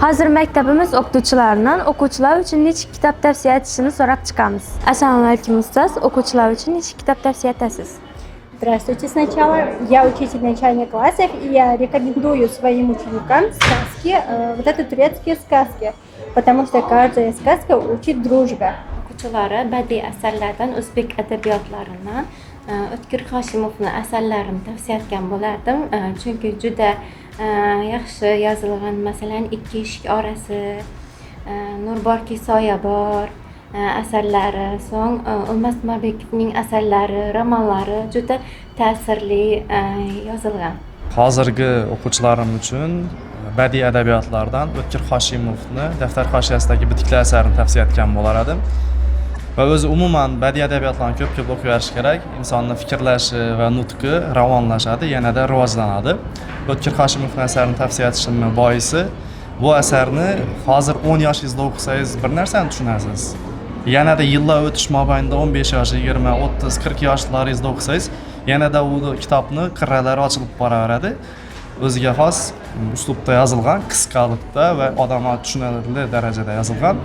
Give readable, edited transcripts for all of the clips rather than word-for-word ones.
Hozir maktabimiz o'qituvchilaridan o'quvchilar uchun nechta kitob tavsiya etishini so'rab chiqamiz. Assalomu alaykum ustoz, o'quvchilar uchun nechta kitob tavsiya etasiz? Здравствуйте. Сначала я учитель начальных классов, и я рекомендую своим ученикам сказки, вот это турецкие сказки, потому что каждая сказка учит дружбе. O'quvchilari badiiy asarlardan o'zbek adabiyotlarini, O'tkir Hoshimovning asarlarini tavsiya etgan bo'lardim. Chunki juda yaxshi yozilgan, masalan, Ikki eshik orasi, Nur borki soya bor asarlari, so'ng O'lmas Mabekovning asarlari, romanlari juda ta'sirli yozilgan. Hozirgi o'quvchilarim uchun badiiy adabiyotlardan O'tkir Hoshimovni Daftar hoshiyasidagi bitikli asarini tavsiya etgan bo'lar edim. Va o'zi umuman badiiy adabiyotlarni ko'p o'qiyorish kerak. Insonning fikrlashi va nutqi ravonlashadi, yanada rivojlanadi. O'tkir Hoshimovning asarini tavsiya etishimning boisi, bu asarni hozir 10 yoshingizda o'qisangiz bir narsani tushunasiz. Yanada yillar o'tish mobaynida 15 yosh, 20, 30, 40 yoshlaringizda o'qisangiz, yanada u kitobni qirralari ochilib boraveradi. O'ziga xos uslubda yozilgan, qisqalikda va odamlar tushunarli darajada yozilgan.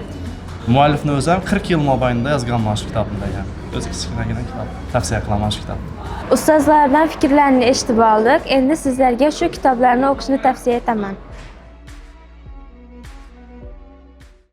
Muallifni o'zi ham 40 yil mobaynida yozgan mana shu kitobni degan. O'zi kichkinagina kitob. Tavsiya qilaman shu kitobni. Ustozlardan fikrlarini eshitib oldik. Endi sizlarga shu kitoblarni o'qishni tavsiya etaman.